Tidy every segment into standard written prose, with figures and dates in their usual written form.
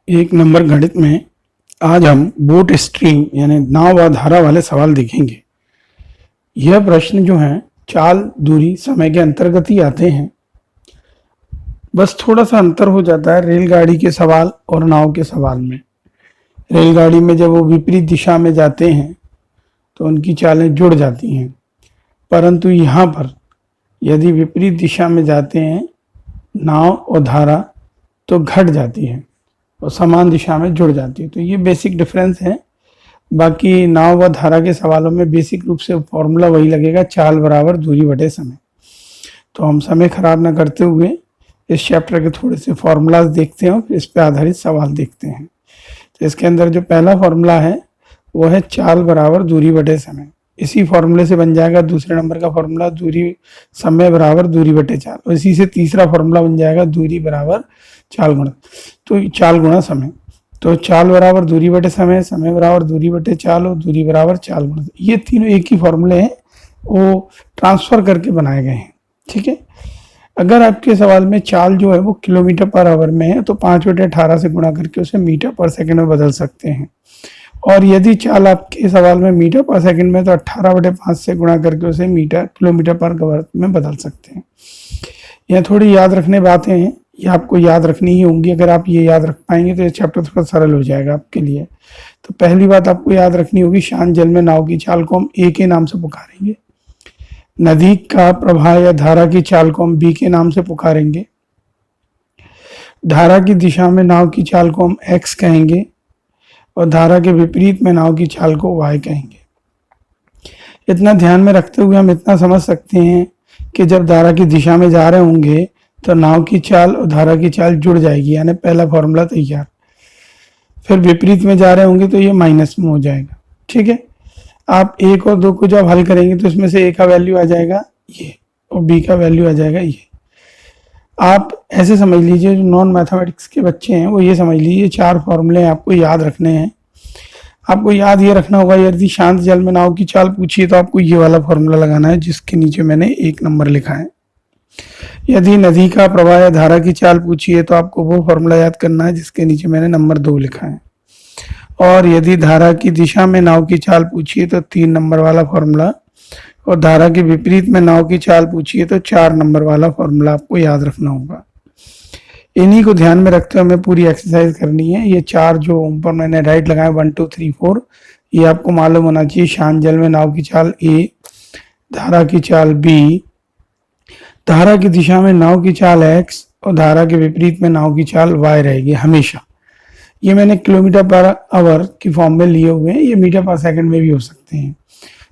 एक नंबर गणित में आज हम बोट स्ट्रीम यानी नाव व धारा वाले सवाल देखेंगे। यह प्रश्न जो है चाल, दूरी, समय के अंतर्गत ही आते हैं। बस थोड़ा सा अंतर हो जाता है रेलगाड़ी के सवाल और नाव के सवाल में। रेलगाड़ी में जब वो विपरीत दिशा में जाते हैं तो उनकी चालें जुड़ जाती हैं, परंतु यहाँ पर यदि विपरीत दिशा में जाते हैं नाव और धारा तो घट जाती है और समान दिशा में जुड़ जाती है। तो ये बेसिक डिफरेंस है। बाकी नाव व धारा के सवालों में बेसिक रूप से फॉर्मूला वही लगेगा, चाल बराबर दूरी बटे समय। तो हम समय खराब ना करते हुए इस चैप्टर के थोड़े से फॉर्मूलाज देखते हैं और फिर इस पर आधारित सवाल देखते हैं। तो इसके अंदर जो पहला फॉर्मूला है वो है चाल बराबर दूरी बटे समय। इसी फॉर्मूले से बन जाएगा दूसरे नंबर का फॉर्मूला दूरी समय बराबर दूरी बटे चाल, और इसी से तीसरा फॉर्मूला बन जाएगा दूरी बराबर चाल गुणा, तो चाल गुणा समय। तो चाल बराबर दूरी बटे समय, समय बराबर दूरी बटे चाल और दूरी बराबर चाल गुणा। ये तीनों एक ही फॉर्मूले हैं, वो ट्रांसफर करके बनाए गए हैं। ठीक है। अगर आपके सवाल में चाल जो है वो किलोमीटर पर आवर में है तो 5/18 से गुणा करके उसे मीटर पर सेकंड में बदल सकते हैं, और यदि चाल आपके सवाल में मीटर पर सेकंड में तो 18/5 से गुणा करके उसे किलोमीटर पर आवर में बदल सकते हैं। यह थोड़ी याद रखने बातें हैं, ये आपको याद रखनी ही होंगी। अगर आप ये याद रख पाएंगे तो ये चैप्टर थोड़ा सरल हो जाएगा आपके लिए। तो पहली बात आपको याद रखनी होगी, शांत जल में नाव की चाल को हम ए के नाम से पुकारेंगे। नदी का प्रवाह या धारा की चाल को हम बी के नाम से पुकारेंगे। धारा की दिशा में नाव की चाल को हम एक्स कहेंगे और धारा के विपरीत में नाव की चाल को वाई कहेंगे। इतना ध्यान में रखते हुए हम इतना समझ सकते हैं कि जब धारा की दिशा में जा रहे होंगे तो नाव की चाल और धारा की चाल जुड़ जाएगी, यानी पहला फॉर्मूला तैयार। फिर विपरीत में जा रहे होंगे तो ये माइनस में हो जाएगा। ठीक है। आप 1 और 2 को जब हल करेंगे तो इसमें से ए का वैल्यू आ जाएगा ये और बी का वैल्यू आ जाएगा ये। आप ऐसे समझ लीजिए, जो नॉन मैथमेटिक्स के बच्चे हैं वो ये समझ लीजिए, 4 फॉर्मूले आपको याद रखने हैं। आपको याद ये रखना होगा, यदि शांत जल में नाव की चाल पूछिए तो आपको ये वाला फॉर्मूला लगाना है जिसके नीचे मैंने 1 नंबर लिखा है। यदि नदी का प्रवाह या धारा की चाल पूछिए तो आपको वो फॉर्मूला याद करना है जिसके नीचे मैंने नंबर 2 लिखा है। और यदि धारा की दिशा में नाव की चाल पूछिए तो 3 नंबर वाला फॉर्मूला, और धारा के विपरीत में नाव की चाल पूछिए तो 4 नंबर वाला फॉर्मूला आपको याद रखना होगा। इन्हीं को ध्यान में रखते हुए हमें पूरी एक्सरसाइज करनी है। ये 4 जो ऊपर मैंने राइट लगाए 1 2 3 4, ये आपको मालूम होना चाहिए। शांत जल में नाव की चाल ए, धारा की चाल बी, धारा की दिशा में नाव की चाल एक्स और धारा के विपरीत में नाव की चाल वाई रहेगी हमेशा। ये मैंने किलोमीटर पर आवर की फॉर्म में लिए हुए हैं, ये मीटर पर सेकंड में भी हो सकते हैं।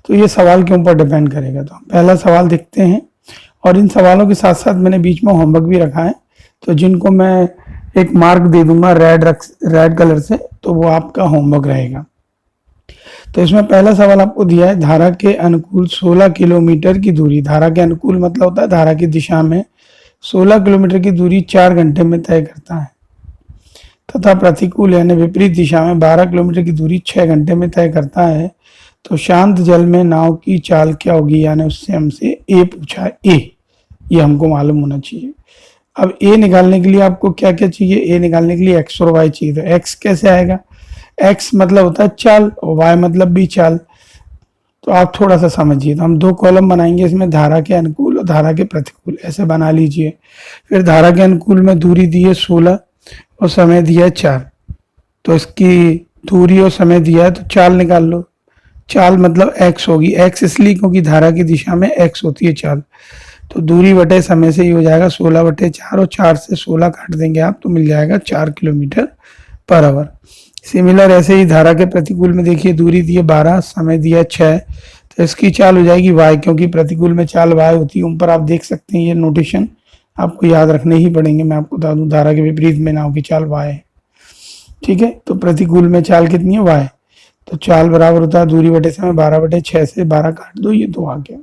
तो ये सवाल के ऊपर डिपेंड करेगा। तो पहला सवाल देखते हैं, और इन सवालों के साथ साथ मैंने बीच में होमवर्क भी रखा है, तो जिनको मैं एक मार्क दे दूंगा रेड कलर से, तो वो आपका होमवर्क रहेगा। तो इसमें पहला सवाल आपको दिया है, धारा के अनुकूल 16 किलोमीटर की दूरी। धारा के अनुकूल मतलब होता है धारा की दिशा में 16 किलोमीटर की दूरी 4 घंटे में तय करता है, तथा प्रतिकूल यानी विपरीत दिशा में 12 किलोमीटर की दूरी 6 घंटे में तय करता है। तो शांत जल में नाव की चाल क्या होगी, यानी उससे हमसे ए पूछा है। ए ये हमको मालूम होना चाहिए। अब ए निकालने के लिए आपको क्या क्या चाहिए, ए निकालने के लिए एक्स और वाई चाहिए। तो एक्स कैसे आएगा, एक्स मतलब होता है चाल और वाई मतलब भी चाल। तो आप थोड़ा सा समझिए। तो हम 2 कॉलम बनाएंगे, इसमें धारा के अनुकूल और धारा के प्रतिकूल ऐसे बना लीजिए। फिर धारा के अनुकूल में दूरी दी है 16 और समय दिया है 4, तो इसकी दूरी और समय दिया है तो चाल निकाल लो। चाल मतलब x होगी, x इसलिए क्योंकि धारा की दिशा में x होती है चाल। तो दूरी बटे समय से ही हो जाएगा 16/4, और 4 से 16 काट देंगे आप तो मिल जाएगा 4 किलोमीटर पर आवर। सिमिलर ऐसे ही धारा के प्रतिकूल में देखिए, दूरी दी है 12, समय दिया है 6, तो इसकी चाल हो जाएगी y, क्योंकि प्रतिकूल में चाल y होती है। ऊपर आप देख सकते हैं, ये नोटेशन आपको याद रखने ही पड़ेंगे। मैं आपको बता दूं, धारा के विपरीत में नाव की चाल y है। ठीक है। तो प्रतिकूल में चाल कितनी है, y। तो चाल बराबर होता है दूरी बटे समय 12/6 से 12 काट दो, ये 2 आ गया।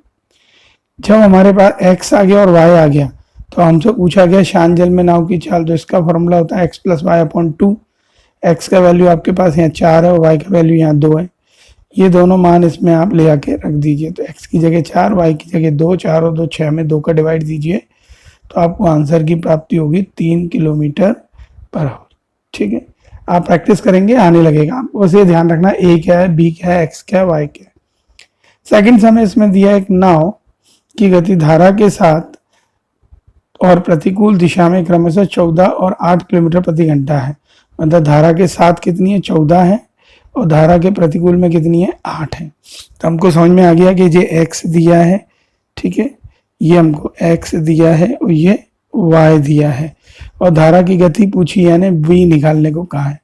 जब हमारे पास x आ गया और y आ गया तो हमसे पूछा गया शांत जल में नाव की चाल। तो इसका फॉर्मूला होता है x + y/2। x का वैल्यू आपके पास यहाँ 4 है और y का वैल्यू यहाँ 2 है। ये दोनों मान इसमें आप ले आके रख दीजिए। तो x की जगह 4, y की जगह 2, 4 और 2 6 में 2 का डिवाइड दीजिए, तो आपको आंसर की प्राप्ति होगी 3 किलोमीटर पर आवर। ठीक है। आप प्रैक्टिस करेंगे आने लगेगा आपको। बस ये ध्यान रखना ए क्या है, बी क्या है, एक्स क्या है, वाई क्या है। सेकंड समय इसमें दिया एक नाव की गति धारा के साथ और प्रतिकूल दिशा में क्रमशः 14 और 8 किलोमीटर प्रति घंटा है। मतलब धारा के साथ कितनी है, 14 है, और धारा के प्रतिकूल में कितनी है, 8 है। तो हमको समझ में आ गया कि ये एक्स दिया है, ठीक है, ये हमको एक्स दिया है और ये वाई दिया है, और धारा की गति पूछी यानी बी निकालने को कहा है।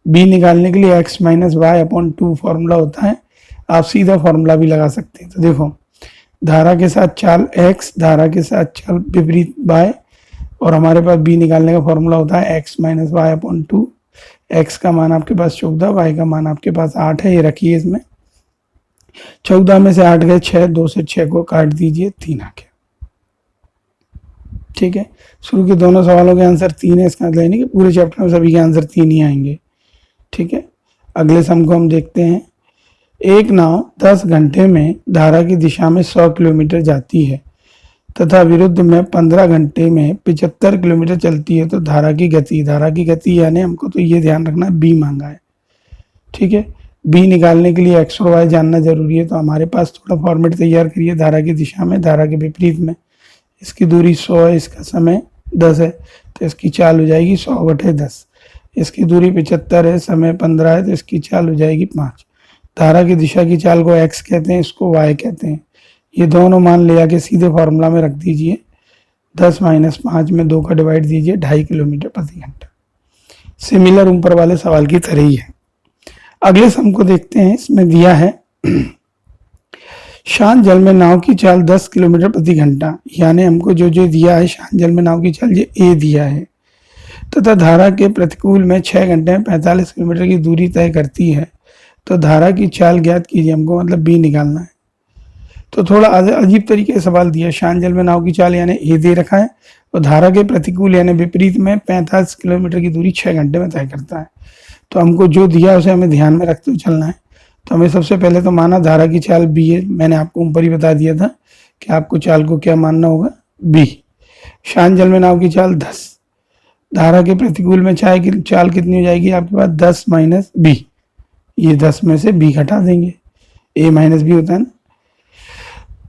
बी निकालने के लिए X minus Y upon 2 formula होता है, आप सीधा फॉर्मूला भी लगा सकते हैं। तो देखो धारा के साथ चाल x, धारा के साथ चाल विपरीत y, और हमारे पास b निकालने का फॉर्मूला होता है x minus Y upon 2। x का मान आपके पास 14, y का मान आपके पास 8 है, ये रखिए। इसमें 14 में से 8 गए 6, 2 से 6 को काट दीजिए, 3 आ गया। ठीक है, शुरू के दोनों सवालों के आंसर 3 है, इसका मतलब नहीं कि पूरे चैप्टर में सभी के आंसर 3 ही आएंगे। ठीक है, अगले सम को हम देखते हैं। एक नाव 10 घंटे में धारा की दिशा में 100 किलोमीटर जाती है तथा विरुद्ध में 15 घंटे में 75 किलोमीटर चलती है, तो धारा की गति यानी हमको तो ये ध्यान रखना बी मांगा है। ठीक है, बी निकालने के लिए एक्स और वाई जानना जरूरी है। तो हमारे पास थोड़ा फॉर्मेट तैयार करिए। धारा की दिशा में, धारा के विपरीत में, इसकी दूरी 100 है, इसका समय 10 है, तो इसकी चाल हो जाएगी 100/10। इसकी दूरी 75 है, समय 15 है, तो इसकी चाल हो जाएगी 5। धारा की दिशा की चाल को x कहते हैं, इसको y कहते हैं। ये दोनों मान ले आके सीधे फॉर्मूला में रख दीजिए। 10 माइनस 5 में 2 का डिवाइड दीजिए, 2.5 किलोमीटर प्रति घंटा। सिमिलर ऊपर वाले सवाल की तरह ही है। अगले सम को देखते हैं। इसमें दिया है शांत जल में नाव की चाल 10 किलोमीटर प्रति घंटा, यानी हमको जो दिया है शांत जल में नाव की चाल ये a दिया है, तथा धारा के प्रतिकूल में 6 घंटे में 45 किलोमीटर की दूरी तय करती है, तो धारा की चाल ज्ञात कीजिए। हमको मतलब बी निकालना है। तो थोड़ा अजीब तरीके से सवाल दिया। शांत जल में नाव की चाल यानी ए दे रखा है, और धारा के प्रतिकूल यानी विपरीत में 45 किलोमीटर की दूरी 6 घंटे में तय करता है। तो हमको जो दिया उसे हमें ध्यान में रखते हुए चलना है। तो हमें सबसे पहले तो माना धारा की चाल बी है। मैंने आपको ऊपर ही बता दिया था कि आपको चाल को क्या मानना होगा, बी। शांत जल में नाव की चाल 10, धारा के प्रतिकूल में चाल कितनी हो जाएगी आपके पास, 10 माइनस बी। ये 10 में से b घटा देंगे, a माइनस बी होता है ना।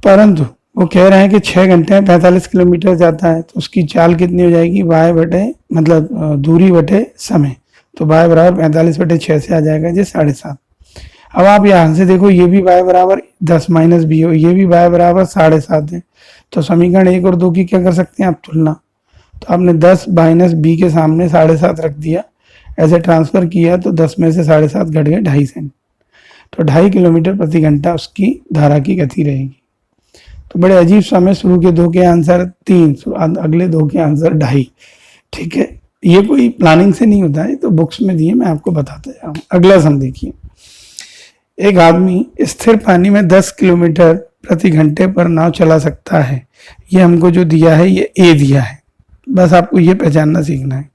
परंतु वो कह रहे हैं कि 6 घंटे में 45 किलोमीटर जाता है, तो उसकी चाल कितनी हो जाएगी, y बटे मतलब दूरी बटे समय, तो y बराबर 45/6 से आ जाएगा जी 7.5। अब आप यहाँ से देखो, ये भी y बराबर 10 माइनस बी हो, ये भी y बराबर 7.5 है। तो समीकरण 1 और 2 की क्या कर सकते हैं आप, तुलना। तो आपने 10 माइनस बी के सामने 7.5 रख दिया, ऐसे ट्रांसफर किया, तो 10 में से 7.5 घट गए 2.5 सेंट, तो 2.5 किलोमीटर प्रति घंटा उसकी धारा की गति रहेगी। तो बड़े अजीब समय, शुरू के 2 के आंसर 3, अगले 2 के आंसर 2.5। ठीक है, ये कोई प्लानिंग से नहीं होता है, तो बुक्स में दिए, मैं आपको बताता जा रहा हूँ। अगला सम देखिए। एक आदमी स्थिर पानी में 10 किलोमीटर प्रति घंटे पर नाव चला सकता है। ये हमको जो दिया है ये ए दिया है, बस आपको ये पहचानना सीखना है।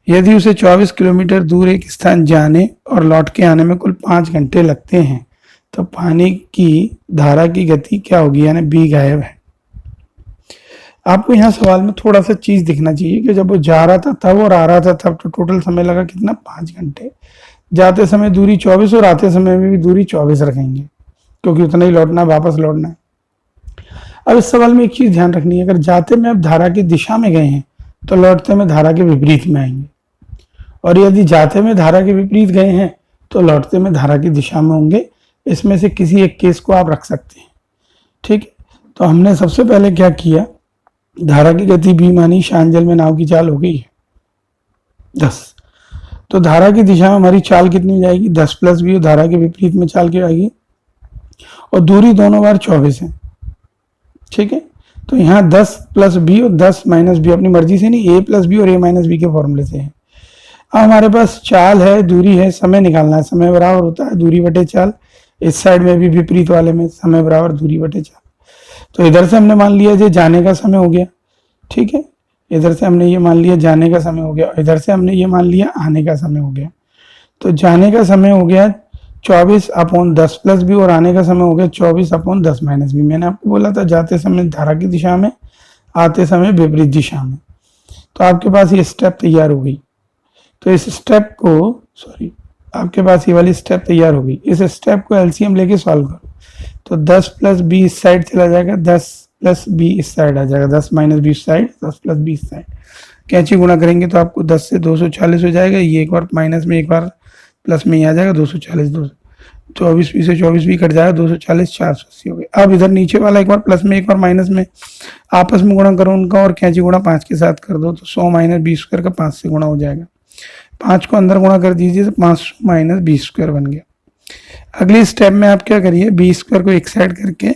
यदि उसे 24 किलोमीटर दूर एक स्थान जाने और लौट के आने में कुल 5 घंटे लगते हैं, तो पानी की धारा की गति क्या होगी, यानी बी गायब है। आपको यहाँ सवाल में थोड़ा सा चीज दिखना चाहिए कि जब वो जा रहा था तब और आ रहा था तब, तो टोटल समय लगा कितना, 5 घंटे। जाते समय दूरी 24 और आते समय में भी दूरी 24 रखेंगे, क्योंकि उतना ही लौटना है, वापस लौटना है। अब इस सवाल में एक चीज ध्यान रखनी है, अगर जाते में आप धारा की दिशा में गए हैं तो लौटते में धारा के विपरीत में आएंगे, और यदि जाते में धारा के विपरीत गए हैं तो लौटते में धारा की दिशा में होंगे। इसमें से किसी एक केस को आप रख सकते हैं। ठीक है, तो हमने सबसे पहले क्या किया, धारा की गति बी मानी, शांत जल में नाव की चाल हो गई है 10, तो धारा की दिशा में हमारी चाल कितनी हो जाएगी, 10 प्लस बी, धारा के विपरीत में चाल क्या आएगी, और दूरी दोनों बार 24 है। ठीक है, तो यहाँ 10 प्लस बी और 10 माइनस बी, अपनी मर्जी से नहीं, ए प्लस बी और ए माइनस बी के फॉर्मूले से है। अब हमारे पास चाल है, दूरी है, समय निकालना है। समय बराबर होता है दूरी बटे चाल। इस साइड में भी विपरीत वाले में समय बराबर दूरी बटे चाल। तो इधर से हमने मान लिया जो जाने का समय हो गया। ठीक है, इधर से हमने ये मान लिया जाने का समय हो गया, इधर से हमने ये मान लिया आने का समय हो गया। तो जाने का समय हो गया 24/10 प्लस बी, और आने का समय हो गया 24/10 माइनस बी। मैंने आपको बोला था जाते समय धारा की दिशा में, आते समय विपरीत दिशा में। तो आपके पास ये स्टेप तैयार हो गई तो इस स्टेप को, सॉरी, आपके पास ये वाली स्टेप तैयार होगी, इस स्टेप को एलसीएम लेके सॉल्व करो। तो 10 प्लस बी इस साइड चला जाएगा, 10 प्लस बी इस साइड आ जाएगा, 10 माइनस बी इस साइड, 10 प्लस बी इस साइड। कैंची गुणा करेंगे तो आपको 10 से 240 हो जाएगा, ये एक बार माइनस में एक बार प्लस में ही आ जाएगा, 240, 24 बी से 24 भी कट जाएगा, 240, 480 हो गए। अब इधर नीचे वाला एक बार प्लस में एक बार माइनस में आपस में गुणा करो उनका, और कैंची गुणा 5 के साथ कर दो, तो 100 माइनस बी स्क्वायर का 5 से गुणा हो जाएगा। 5 को अंदर गुणा कर दीजिए तो 500 माइनस बी स्क्वायर बन गया। अगली स्टेप में आप क्या करिए, बी स्क्वायर को एक साइड करके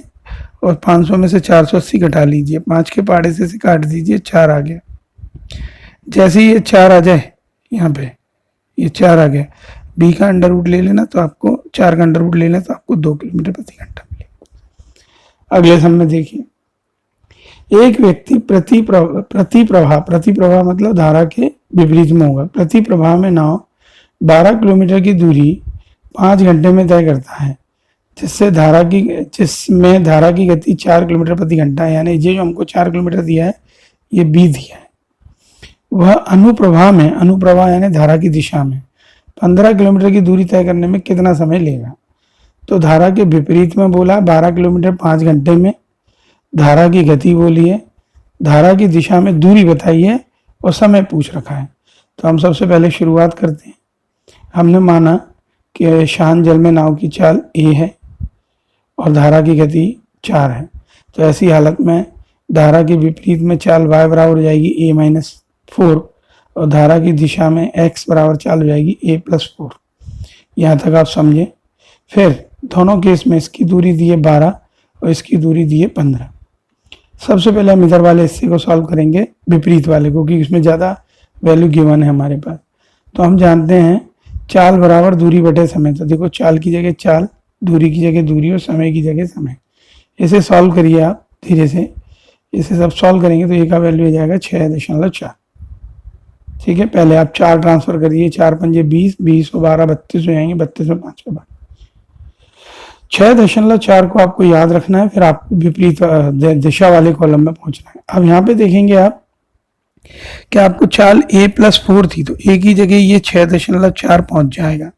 और 500 में से 480 घटा लीजिए, 5 के पहाड़े से काट दीजिए, 4 आ गया। जैसे ही ये 4 आ जाए, यहाँ पे ये 4 आ गया, बी का अंडर रूट ले लेना तो आपको 4 का अंडर रूट ले लेना तो आपको 2 किलोमीटर प्रति घंटा मिलेगा। अगले सम में देखिए, एक व्यक्ति प्रति प्रवाह मतलब धारा के विपरीत में होगा, प्रति प्रवाह में नाव 12 किलोमीटर की दूरी 5 घंटे में तय करता है, जिसमें धारा की गति 4 किलोमीटर प्रति घंटा है। यानी ये जो हमको 4 किलोमीटर दिया है, ये बी दिया है। वह अनुप्रवाह यानी धारा की दिशा में 15 किलोमीटर की दूरी तय करने में कितना समय लेगा। तो धारा के विपरीत में बोला 12 किलोमीटर 5 घंटे में, धारा की गति बोली है, धारा की दिशा में दूरी बताई है और समय पूछ रखा है। तो हम सबसे पहले शुरुआत करते हैं। हमने माना कि शांत जल में नाव की चाल ए है और धारा की गति 4 है, तो ऐसी हालत में धारा के विपरीत में चाल y बराबर हो जाएगी a माइनस 4 और धारा की दिशा में x बराबर चाल हो जाएगी a प्लस 4। यहाँ तक आप समझे। फिर दोनों केस में इसकी दूरी दी है 12 और इसकी दूरी दी है 15। सबसे पहले हम इधर वाले हिस्से को सॉल्व करेंगे, विपरीत वाले को, क्योंकि इसमें ज़्यादा वैल्यू गिवन है हमारे पास। तो हम जानते हैं चाल बराबर दूरी बटे समय। तो देखो, चाल की जगह चाल, दूरी की जगह दूरी और समय की जगह समय। इसे सॉल्व करिए आप धीरे से, इसे सब सॉल्व करेंगे तो ए का वैल्यू हो जाएगा 6.4। ठीक है, पहले आप 4 ट्रांसफर करिए, 4 पंजे 20, 20 और 12 32 हो जाएंगे, 32 में 5 के बाद 6.4 को आपको याद रखना है। फिर आपको विपरीत दिशा वाले कॉलम में पहुंचना है। अब यहाँ पे देखेंगे आप कि आपको चाल a प्लस 4 थी, तो a की जगह ये 6.4 पहुंच जाएगा।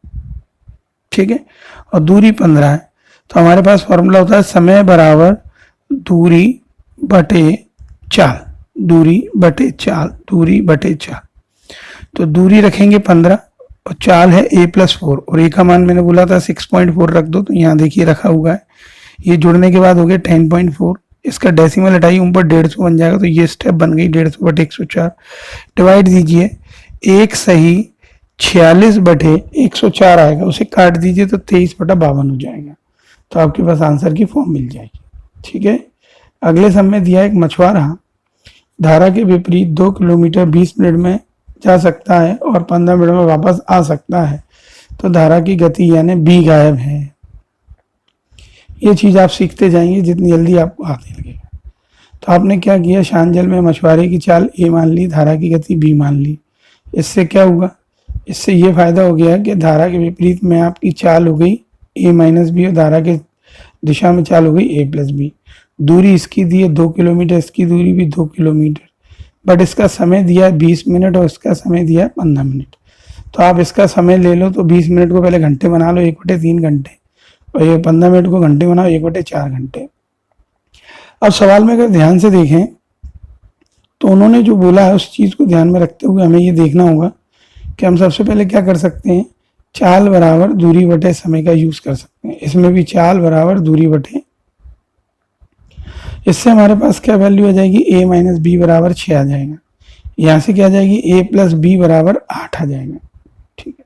ठीक है, और दूरी 15 है, तो हमारे पास फॉर्मूला होता है समय बराबर दूरी बटे चाल, दूरी बटे चाल, दूरी बटे चाल। तो दूरी रखेंगे 15 और चाल है a प्लस 4 और a का मान मैंने बोला था 6.4 रख दो, तो यहाँ देखिए रखा हुआ है। ये जुड़ने के बाद हो गया 10.4, इसका डेसिमल हटाइए, ऊपर 150 बन जाएगा, तो ये स्टेप बन गई 150 बटे 104। डिवाइड दीजिए, 1 सही 46 बटे 104 आएगा, उसे काट दीजिए तो 23/52 हो जाएगा। तो आपके पास आंसर की फॉर्म मिल जाएगी। ठीक है, अगले सम में दिया एक मछुआरा धारा के विपरीत 2 किलोमीटर 20 मिनट में जा सकता है और 15 मिनट में वापस आ सकता है, तो धारा की गति यानी बी गायब है। ये चीज आप सीखते जाएंगे जितनी जल्दी आपको आने लगेगा। तो आपने क्या किया, शांत जल में मछुआरे की चाल ए मान ली, धारा की गति बी मान ली। इससे क्या हुआ, इससे ये फायदा हो गया कि धारा के विपरीत में आपकी चाल हो गई ए माइनस बी और धारा के दिशा में चाल हो गई ए प्लस बी। दूरी इसकी दी है 2 किलोमीटर, इसकी दूरी भी 2 किलोमीटर, बट इसका समय दिया है 20 मिनट और इसका समय दिया है 15 मिनट। तो आप इसका समय ले लो, तो 20 मिनट को पहले घंटे बना लो, 1/3 घंटे, और ये 15 मिनट को घंटे बनाओ, 1/4 घंटे। अब सवाल में अगर ध्यान से देखें तो उन्होंने जो बोला है उस चीज़ को ध्यान में रखते हुए हमें ये देखना होगा कि हम सबसे पहले क्या कर सकते हैं, चाल बराबर दूरी बटे समय का यूज कर सकते हैं। इसमें भी चाल बराबर दूरी बटे, इससे हमारे पास क्या वैल्यू आ जाएगी, a माइनस बी बराबर 6 आ जाएगा। यहाँ से क्या आ जाएगी, a प्लस बी बराबर 8 आ जाएगा। ठीक है,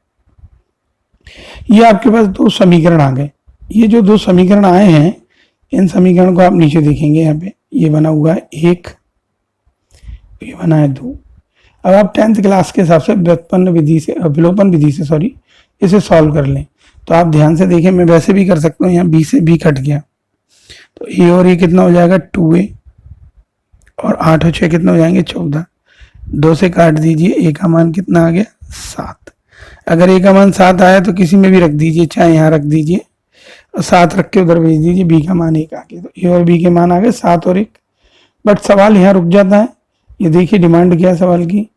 ये आपके पास 2 समीकरण आ गए। ये जो 2 समीकरण आए हैं, इन समीकरण को आप नीचे देखेंगे, यहाँ पे ये बना हुआ है 1, ये बना है 2। अब आप 10th क्लास के हिसाब से विलोपन विधि से इसे सॉल्व कर लें। तो आप ध्यान से देखें, मैं वैसे भी कर सकता हूँ, यहाँ बी से बी कट गया, तो ए और ए कितना हो जाएगा 2a, और 8 और 6 कितना हो जाएंगे 14। 2 से काट दीजिए, ए का मान कितना आ गया 7। अगर ए का मान 7 आया तो किसी में भी रख दीजिए, चाहे यहाँ रख दीजिए और 7 रख के उधर भेज दीजिए, बी का मान 1 आ गया। तो ए और बी के मान आ गए 7 और 1। बट सवाल यहाँ रुक जाता है। ये देखिए डिमांड क्या है सवाल की,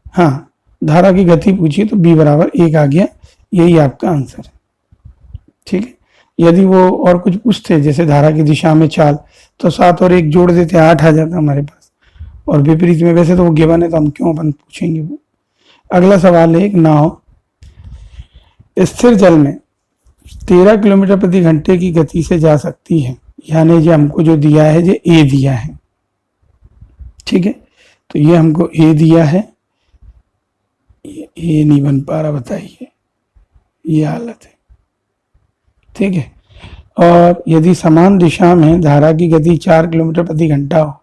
हाँ धारा की गति पूछिए तो b बराबर 1 आ गया, यही आपका आंसर है। ठीक है, यदि वो और कुछ पूछते जैसे धारा की दिशा में चाल तो 7 और 1 जोड़ देते 8 आ जाता हमारे पास, और विपरीत में वैसे तो वो गिवन है तो हम क्यों अपन पूछेंगे वो। अगला सवाल है, एक नाव स्थिर जल में 13 किलोमीटर प्रति घंटे की गति से जा सकती है, यानी जो हमको जो दिया है, जो ए दिया है। ठीक है, तो ये हमको ए दिया है, ये ए नहीं बन पा रहा, बताइए, ये हालत है। ठीक है, और यदि समान दिशा में धारा की गति 4 किलोमीटर प्रति घंटा हो,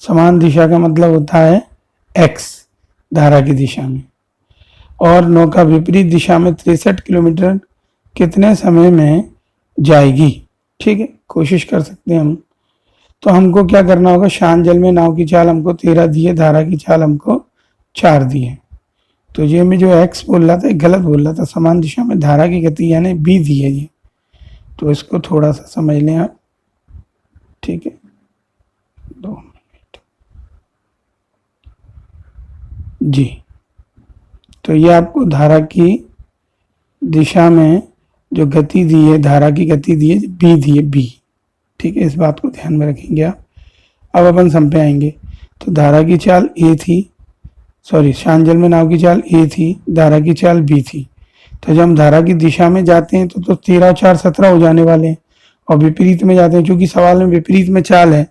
समान दिशा का मतलब होता है एक्स धारा की दिशा में, और नौका विपरीत दिशा में 63 किलोमीटर कितने समय में जाएगी। ठीक है, कोशिश कर सकते हैं हम। तो हमको क्या करना होगा, शांत जल में नाव की चाल हमको 13 दी है, धारा की चाल हमको 4 दी है। तो ये में जो एक्स बोल रहा था गलत बोल रहा था, समान दिशा में धारा की गति यानी बी दी है ये, तो इसको थोड़ा सा समझ लें आप। ठीक है, 2 मिनट जी। तो ये आपको धारा की दिशा में जो गति दी है, धारा की गति दी है, बी दी है, बी। ठीक है, इस बात को ध्यान में रखेंगे आप। अब अपन सम पे आएंगे। तो धारा की चाल ए थी, सॉरी शांत जल में नाव की चाल ए थी, धारा की चाल बी थी। तो जब हम धारा की दिशा में जाते हैं तो 13 और 4 17 हो जाने वाले हैं, और विपरीत में जाते हैं, क्योंकि सवाल में विपरीत में चाल है,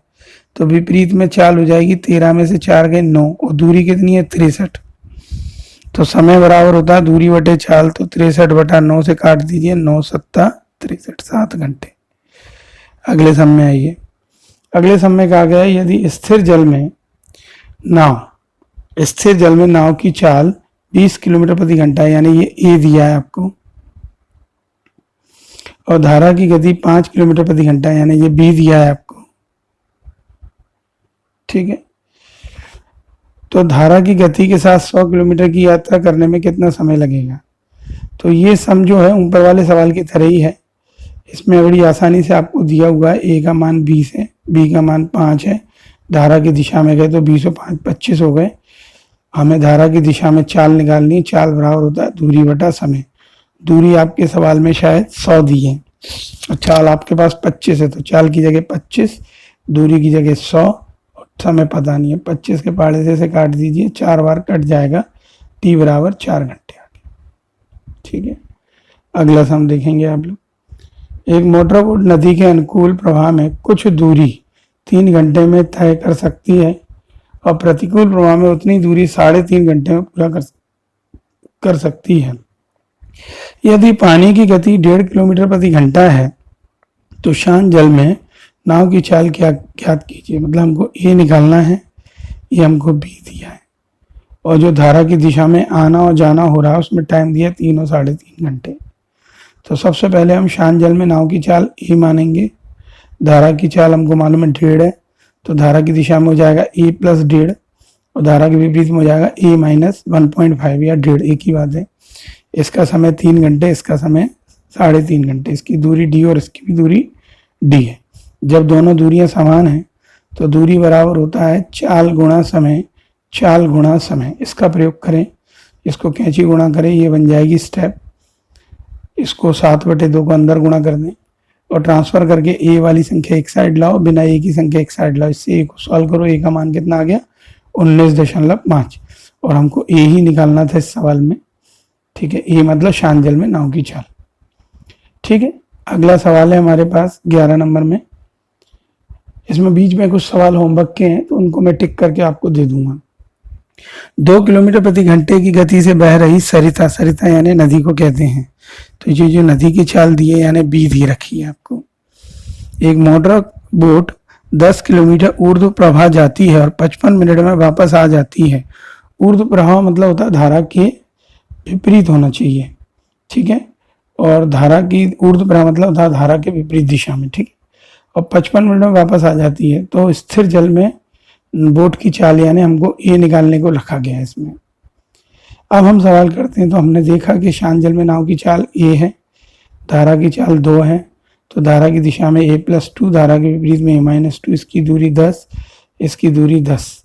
तो विपरीत में चाल हो जाएगी 13 में से 4 गए 9, और दूरी कितनी है 63। तो समय बराबर होता है दूरी बटे चाल, तो 63 बटा 9 से काट दीजिए, 9 7 63, 7 घंटे। अगले सम में आइए। अगले सम में कहा गया है, यदि स्थिर जल में नाव की चाल 20 किलोमीटर प्रति घंटा, यानी ये ए दिया है आपको, और धारा की गति 5 किलोमीटर प्रति घंटा, यानी ये बी दिया है आपको। ठीक है, तो धारा की गति के साथ 100 किलोमीटर की यात्रा करने में कितना समय लगेगा। तो ये सम जो है ऊपर वाले सवाल की तरह ही है, इसमें बड़ी आसानी से आपको दिया हुआ है। ए का मान 20 है, बी का मान 5 है, धारा की दिशा में गए तो 20 और 5 25 हो गए। हमें धारा की दिशा में चाल निकालनी, चाल बराबर होता है दूरी बटा समय। दूरी आपके सवाल में शायद 100 दी है, और चाल आपके पास 25 है, तो चाल की जगह 25, दूरी की जगह 100, और समय पता नहीं है। 25 के पाड़े से काट दीजिए, 4 बार कट जाएगा, टी बराबर 4 घंटे आ गए। ठीक है, अगला सम देखेंगे आप लोग। एक मोटर बोट नदी के अनुकूल प्रवाह में कुछ दूरी 3 घंटे में तय कर सकती है, और प्रतिकूल प्रवाह में उतनी दूरी 3.5 घंटे में पूरा कर सकती है। यदि पानी की गति 1.5 किलोमीटर प्रति घंटा है, तो शांत जल में नाव की चाल क्या ज्ञात कीजिए। मतलब हमको ए निकालना है, ये हमको बी दिया है, और जो धारा की दिशा में आना और जाना हो रहा है उसमें टाइम दिया 3 और 3.5 घंटे। तो सबसे पहले हम शांत जल में नाव की चाल ए मानेंगे। धारा की चाल हमको मालूम है 1.5 है, तो धारा की दिशा में हो जाएगा ए प्लस 1.5, और धारा के विपरीत में हो जाएगा ए माइनस 1.5 या 1.5, एक ही बात है। इसका समय 3 घंटे, इसका समय 3.5 घंटे, इसकी दूरी डी और इसकी भी दूरी डी है। जब दोनों दूरियां समान हैं तो दूरी बराबर होता है चाल गुणा समय, चाल गुणा समय। इसका प्रयोग करें, इसको कैंची गुणा करें, ये बन जाएगी स्टेप। इसको 7/2 को अंदर गुणा कर दें, और ट्रांसफर करके ए वाली संख्या एक साइड लाओ, बिना ए की संख्या एक साइड लाओ। इससे ए को सॉल्व करो, ए का मान कितना आ गया 19.5, और हमको ए ही निकालना था इस सवाल में। ठीक है, ए मतलब शांत जल में नाव की चाल। ठीक है, अगला सवाल है हमारे पास 11 नंबर में। इसमें बीच में कुछ सवाल होमवर्क के हैं, तो उनको मैं टिक करके आपको दे दूंगा। 2 किलोमीटर प्रति घंटे की गति से बह रही सरिता, सरिता यानी नदी को कहते हैं। तो ये जो नदी की चाल दी है यानी बी दी रखी है आपको। एक मोटर बोट 10 किलोमीटर ऊर्ध्व प्रवाह जाती है और 55 मिनट में वापस आ जाती है। ऊर्ध्व प्रवाह मतलब होता है धारा के विपरीत होना चाहिए। ठीक है, और धारा की ऊर्ध्व प्रवाह मतलब होता है धारा के विपरीत दिशा में। ठीक है, और 55 मिनट में वापस आ जाती है। तो स्थिर जल में बोट की चाल यानी हमको ए निकालने को रखा गया है इसमें। अब हम सवाल करते हैं। तो हमने देखा कि शांत जल में नाव की चाल ए है, धारा की चाल 2 है, तो धारा की दिशा में a+2, धारा के विपरीत में a-2, इसकी दूरी 10, इसकी दूरी 10,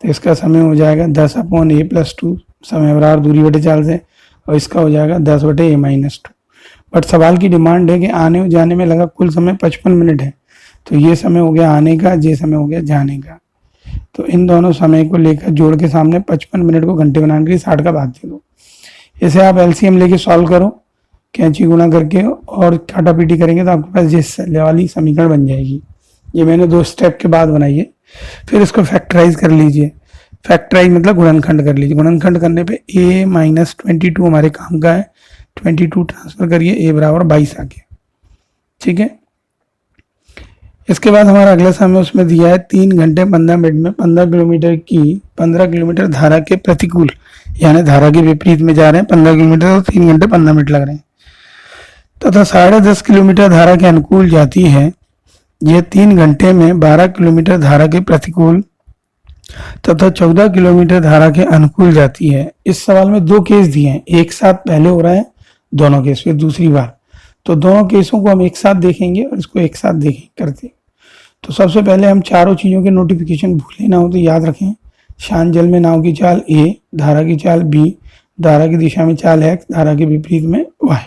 तो इसका समय हो जाएगा 10/a+2 समय बराबर दूरी बटे चाल से, और इसका हो जाएगा 10 बटे a-2। बट सवाल की डिमांड है कि आने और जाने में लगा कुल समय 55 मिनट है, तो ये समय हो गया आने का, ये समय हो गया जाने का। तो इन दोनों समय को लेकर जोड़ के सामने 55 मिनट को घंटे बनाने के लिए 60 का भाग दे दो। इसे आप एलसीएम लेके सॉल्व करो, कैंची गुना करके, और काटा पीटी करेंगे तो आपके पास ये वाली समीकरण बन जाएगी। ये मैंने 2 स्टेप के बाद बनाई है। फिर इसको फैक्टराइज कर लीजिए। फैक्टराइज मतलब गुणनखंड कर लीजिए। गुणनखंड करने पे a-22 हमारे काम का है, 22 ट्रांसफर करिए, a बराबर 22 आ गया। ठीक है, इसके बाद हमारा अगला समय उसमें दिया है 3 घंटे 15 मिनट में 15 किलोमीटर धारा के प्रतिकूल, यानी धारा के विपरीत में जा रहे हैं 15 किलोमीटर, तो 3 घंटे 15 मिनट लग रहे हैं, तथा 10.5 किलोमीटर धारा के अनुकूल जाती है। यह 3 घंटे में 12 किलोमीटर धारा के प्रतिकूल तथा 14 किलोमीटर धारा के अनुकूल जाती है। इस सवाल में 2 केस दिए हैं, एक साथ पहले हो रहा है दोनों केस, फिर दूसरी बार, तो दोनों केसों को हम एक साथ देखेंगे और इसको एक साथ देखें करते। तो सबसे पहले हम चारों चीज़ों के नोटिफिकेशन भूले ना हो तो याद रखें। शांत जल में नाव की चाल a, धारा की चाल b, धारा की दिशा में चाल x, धारा के विपरीत में y।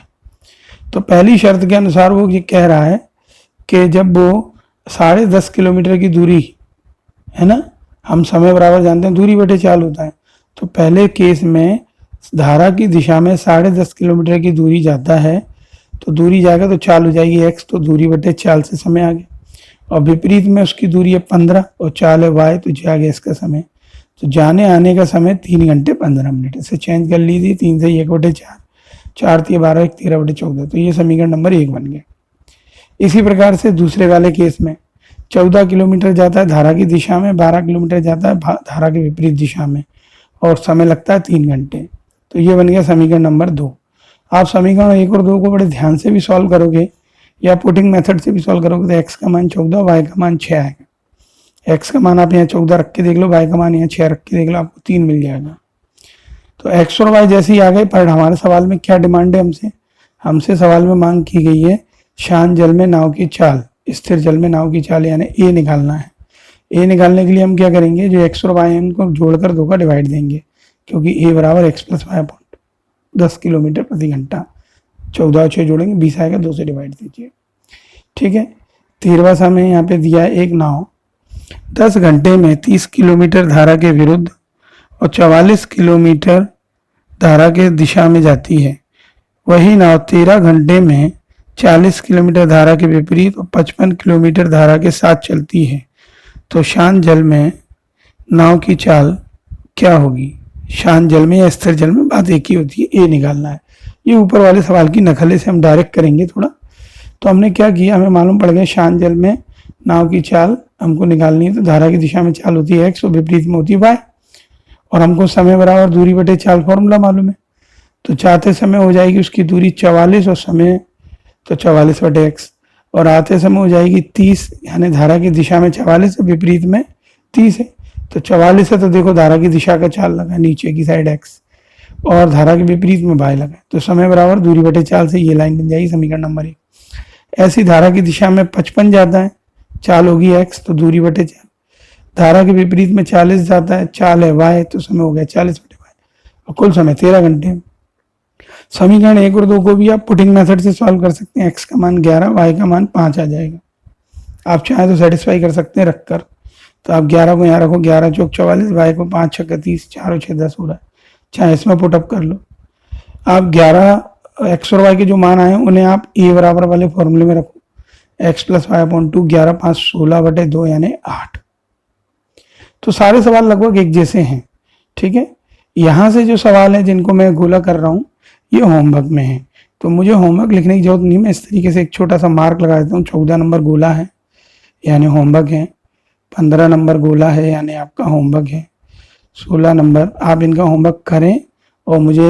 तो पहली शर्त के अनुसार वो ये कह रहा है कि जब वो 10.5 किलोमीटर की दूरी है ना, हम समय बराबर जानते हैं दूरी बटे चाल होता है, तो पहले केस में धारा की दिशा में 10.5 किलोमीटर की दूरी जाता है, तो दूरी जाएगा तो चाल हो जाएगी x, तो दूरी बटे चाल से समय आ गया। और विपरीत में उसकी दूरी है 15 और चाल है y, तो जा गया इसका समय। तो जाने आने का समय 3 घंटे 15 मिनट। इसे चेंज कर लीजिए, 3 से 1 बटे 4, 4 3 12, 1 13 बटे 14, तो ये समीकरण नंबर 1 बन गया। इसी प्रकार से दूसरे वाले केस में 14 किलोमीटर जाता है धारा की दिशा में, 12 किलोमीटर जाता है धारा के विपरीत दिशा में, और समय लगता है 3 घंटे, तो ये बन गया समीकरण नंबर 2। आप समीकरण 1 और 2 को बड़े ध्यान से भी सॉल्व करोगे या पुटिंग मेथड से भी सॉल्व करोगे तो x का मान 14, y का मान 6 आएगा। x का मान आप यहाँ 14 रख के देख लो, y का मान यहाँ 6 रख के देख लो, आपको 3 मिल जाएगा। तो x और y जैसे ही आ गए, पर हमारे सवाल में क्या डिमांड है हमसे सवाल में मांग की गई है शांत जल में नाव की चाल, स्थिर जल में नाव की चाल, यानी a निकालना है। a निकालने के लिए हम क्या करेंगे, जो x और y है उनको जोड़कर 2 का डिवाइड देंगे, क्योंकि a बराबर x + y 10 किलोमीटर प्रति घंटा। 14 और 6 जोड़ेंगे 20 आएगा, 2 से डिवाइड दीजिए। ठीक है, 13वां समय यहाँ पे दिया है, एक नाव 10 घंटे में 30 किलोमीटर धारा के विरुद्ध और 44 किलोमीटर धारा के दिशा में जाती है। वही नाव 13 घंटे में 40 किलोमीटर धारा के विपरीत और 55 किलोमीटर धारा के साथ चलती है, तो शांत जल में नाव की चाल क्या होगी। शांत जल में या स्थिर जल में बात एक ही होती है, ए निकालना है। ये ऊपर वाले सवाल की नकल से हम डायरेक्ट करेंगे थोड़ा। तो हमने क्या किया, हमें मालूम पड़ गया शांत जल में नाव की चाल हमको निकालनी है, तो धारा की दिशा में चाल होती है x और विपरीत में होती है y, और हमको समय बराबर दूरी बटे चाल फॉर्मूला मालूम है। तो चाहते समय हो जाएगी उसकी दूरी 44 और समय तो 44 बटे x, और आते समय हो जाएगी 30, यानी धारा की दिशा में 44 और विपरीत में 30 है। तो 44 है तो देखो धारा की दिशा का चाल लगा नीचे की साइड x, और धारा के विपरीत में y लगा, तो समय बराबर दूरी बटे चाल से ये लाइन बन जाएगी समीकरण नंबर 1। ऐसी धारा की दिशा में 55 जाता है, चाल होगी x, तो दूरी बटे चाल। धारा के विपरीत में 40 जाता है, चाल है y, तो समय हो गया 40 बटे y, और कुल समय 13 घंटे। समीकरण 1 और 2 को भी आप पुटिंग मेथड से सॉल्व कर सकते हैं। x का मान 11, y का मान 5 आ जाएगा। आप चाहें तो सेटिस्फाई कर सकते हैं रखकर, तो आप 11 को यहाँ रखो, 11 चौक 44, y को 5 छक्का 30, 4 और 6 10 हो रहा है, चाहे इसमें पुटअप कर लो। आप 11 x और y के जो मान आए उन्हें आप a बराबर वाले फॉर्मूले में रखो, x + y/2, 11 5 16 बटे 2 यानी 8। तो सारे सवाल लगभग एक जैसे हैं। ठीक है, यहाँ से जो सवाल है जिनको मैं गोला कर रहा हूँ ये होमवर्क में है, तो मुझे होमवर्क लिखने की जरूरत नहीं, मैं इस तरीके से एक छोटा सा मार्क लगा देता हूँ। 14 नंबर गोला है यानी होमवर्क है, 15 नंबर गोला है यानी आपका होमवर्क है, 16 नंबर आप इनका होमवर्क करें और मुझे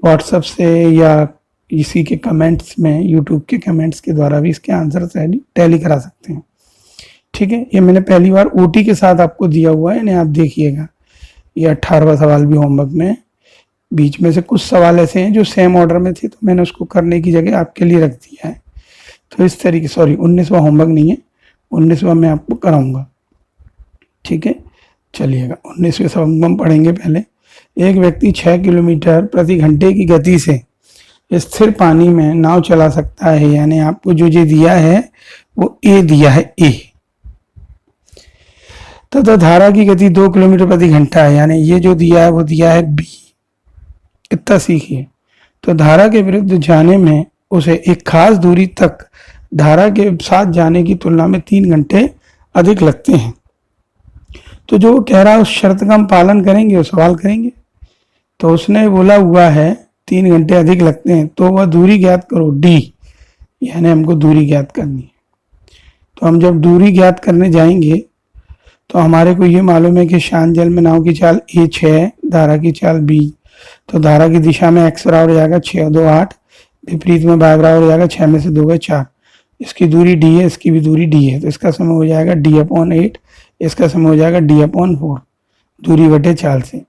व्हाट्सएप से या इसी के कमेंट्स में, यूट्यूब के कमेंट्स के द्वारा भी इसके आंसर टैली करा सकते हैं। ठीक है, ये मैंने पहली बार ओटी के साथ आपको दिया हुआ है, यानी आप देखिएगा ये 18वां सवाल भी होमवर्क में। बीच में से कुछ सवाल ऐसे हैं जो सेम ऑर्डर में थे, तो मैंने उसको करने की जगह आपके लिए रख दिया है। तो इस तरीके, सॉरी 19वां होमवर्क नहीं है, 19वां मैं आपको कराऊंगा। ठीक है, चलिएगा 19वें सबक हम पढ़ेंगे पहले। एक व्यक्ति 6 किलोमीटर प्रति घंटे की गति से स्थिर पानी में नाव चला सकता है, यानी आपको जो दिया है वो ए दिया है ए, तथा धारा की गति 2 किलोमीटर प्रति घंटा है, यानी ये जो दिया है वो दिया है बी। इतना सीखिए। तो धारा के विरुद्ध जाने में उसे एक खास दूरी तक धारा के साथ जाने की तुलना में 3 घंटे अधिक लगते हैं। तो जो वो कह रहा है उस शर्त का हम पालन करेंगे, वो सवाल करेंगे। तो उसने बोला हुआ है 3 घंटे अधिक लगते हैं, तो वह दूरी ज्ञात करो डी, यानी हमको दूरी ज्ञात करनी है। तो हम जब दूरी ज्ञात करने जाएंगे तो हमारे को ये मालूम है कि शांत जल में नाव की चाल ए 6, धारा की चाल बी। तो धारा की दिशा में x बराबर हो जाएगा 6 2 8, विपरीत में y बराबर हो जाएगा 6 में से 2 गए 4। इसकी दूरी d है, इसकी भी दूरी d है, तो इसका समय हो जाएगा d/8, इसका समय हो जाएगा d/4, दूरी बटे चाल से।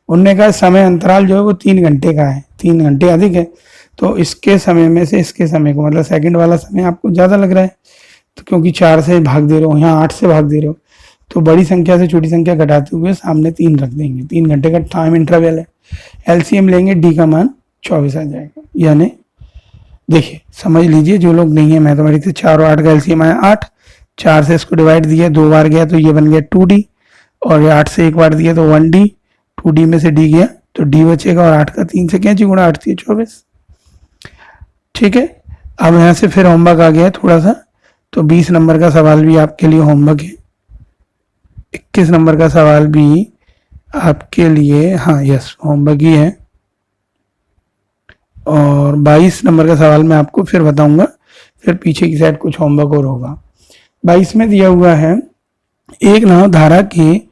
उनने कहा समय अंतराल जो है वो 3 घंटे का है, 3 घंटे अधिक है। तो इसके समय में से इसके समय को, मतलब सेकंड वाला समय आपको ज़्यादा लग रहा है, तो क्योंकि 4 से भाग दे रहे हो, यहाँ 8 से भाग दे रहे हो, तो बड़ी संख्या से छोटी संख्या घटाते हुए सामने 3 रख देंगे। 3 घंटे का टाइम इंटरवल है। एलसीएम लेंगे, डी का मान 24 आ जाएगा। यानी देखिए समझ लीजिए, जो लोग नहीं है मैथमेटिक्स से, 4 और 8 का एलसीएम आया 8, 4 से इसको डिवाइड दिया, 2 बार गया तो ये बन गया 2d, और ये 8 से एक बार दिया तो 1d, 2d में से d गया तो d बचेगा, और 8 का 3 से कैंची गुणा, 8 से 24। ठीक है। अब यहाँ से फिर होमवर्क आ गया थोड़ा सा, तो 20 नंबर का सवाल भी आपके लिए होमवर्क है, 21 नंबर का सवाल भी आपके लिए, हाँ यस होमवर्क ही है, और 22 नंबर का सवाल मैं आपको फिर बताऊंगा, फिर पीछे की साइड कुछ होमवर्क और होगा। 22 में दिया हुआ है, एक नाव धारा की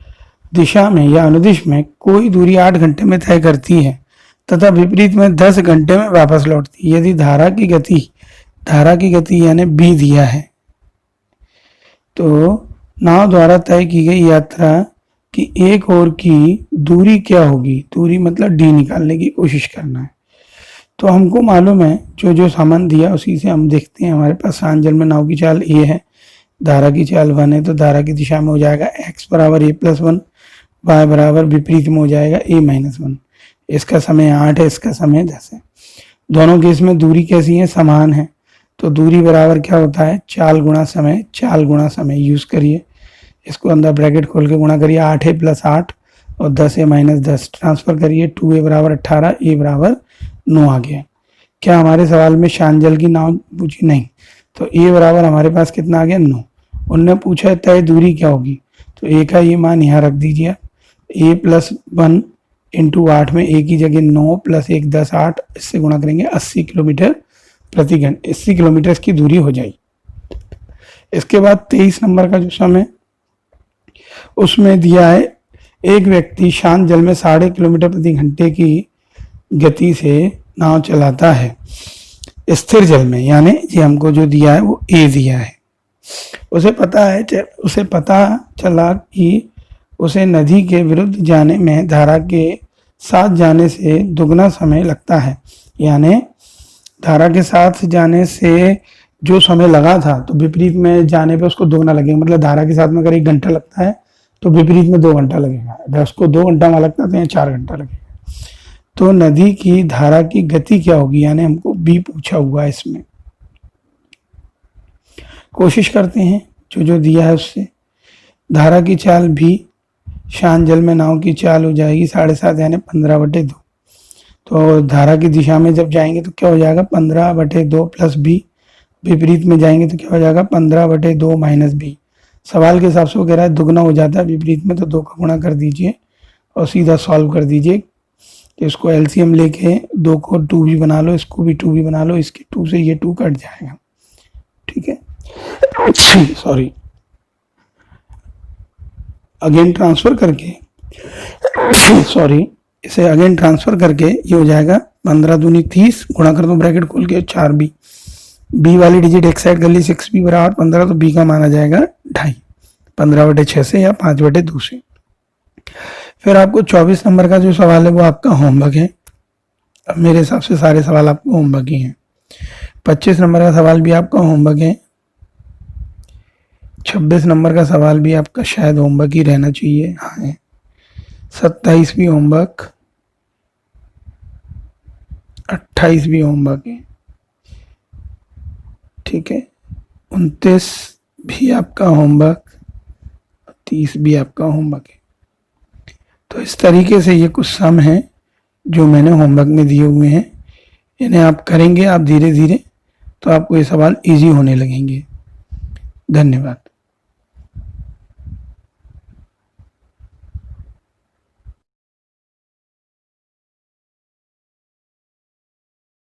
दिशा में या अनुदिश में कोई दूरी 8 घंटे में तय करती है तथा विपरीत में 10 घंटे में वापस लौटती है। यदि धारा की गति यानी बी दिया है, तो नाव द्वारा तय की गई यात्रा की एक ओर की दूरी क्या होगी, दूरी मतलब डी निकालने की कोशिश करना है। तो हमको मालूम है जो सामान दिया उसी से हम देखते हैं। हमारे पास शांत जल में नाव की चाल ए है, धारा की चाल 1 है, तो धारा की दिशा में हो जाएगा x बराबर a+1, y बराबर विपरीत में हो जाएगा a-1। इसका समय 8 है, इसका समय 10 है। दोनों केस में दूरी कैसी है, समान है, तो दूरी बराबर क्या होता है, चाल गुणा समय यूज करिए, इसको अंदर ब्रैकेट खोल के गुणा करिए, 8a + 8 और 10a - 10 ट्रांसफर करिए, 2a बराबर 18, a बराबर 9 आ गया। क्या हमारे सवाल में शांत जल की नाव पूछी, नहीं, तो a बराबर हमारे पास कितना आ गया, 9। उनने पूछा तय दूरी क्या होगी, तो a का ये मान यहाँ रख दीजिए, a+1 × 8 में a की जगह 9 + 1 10 8, इससे गुणा करेंगे 80 किलोमीटर प्रति घंटे, 80 किलोमीटर की दूरी हो जाएगी। इसके बाद 23 नंबर का जो समय उसमें दिया है, एक व्यक्ति शांत जल में 6.5 किलोमीटर प्रति घंटे की गति से नाव चलाता है स्थिर जल में, यानी ये हमको जो दिया है वो ए दिया है। उसे पता चला कि उसे नदी के विरुद्ध जाने में धारा के साथ जाने से दुगना समय लगता है, यानी धारा के साथ जाने से जो समय लगा था तो विपरीत में जाने पे उसको दोगुना लगेगा। मतलब धारा के साथ में अगर 1 घंटा लगता है तो विपरीत में 2 घंटा लगेगा, अगर उसको 2 घंटा वहां लगता है तो यहाँ 4 घंटा लगेगा। तो नदी की धारा की गति क्या होगी, यानी हमको बी पूछा हुआ है। इसमें कोशिश करते हैं जो दिया है उससे। धारा की चाल भी शांत जल में नाव की चाल हो जाएगी 7.5 यानी 15/2। तो धारा की दिशा में जब जाएंगे तो क्या हो जाएगा 15/2 + बी, विपरीत में जाएंगे तो क्या हो जाएगा 15/2 - बी। सवाल के हिसाब से वो कह रहा है दुगना हो जाता है विपरीत में, तो 2 का गुणा कर दीजिए और सीधा सॉल्व कर दीजिए। तो इसको एलसीएम लेके 2 को 2 भी बना लो, इसको भी 2 भी बना लो, इसके 2 से ये 2 कट जाएगा। ठीक है, सॉरी, अगेन ट्रांसफर करके इसे अगेन ट्रांसफर करके ये हो जाएगा 15 दूनी 30, गुणा कर दो ब्रैकेट खोल के 4b, बी वाली डिजिट एक साइड कर ली, 6b बराबर 15, तो बी का माना जाएगा 2.5, 15/6 से या 5/2 से। फिर आपको 24 नंबर का जो सवाल है वो आपका होमवर्क है। अब मेरे हिसाब से सारे सवाल आपको होमवर्क ही हैं। 25 नंबर का सवाल भी आपका होमवर्क है। 26 नंबर का सवाल भी आपका शायद होमवर्क ही रहना चाहिए, हाँ है। 27 भी होमवर्क, 28 भी होमवर्क है, ठीक है। 29 भी आपका होमवर्क, 30 भी आपका होमवर्क है। तो इस तरीके से ये कुछ सम हैं जो मैंने होमवर्क में दिए हुए हैं। इन्हें आप करेंगे आप धीरे धीरे, तो आपको ये सवाल इजी होने लगेंगे। धन्यवाद।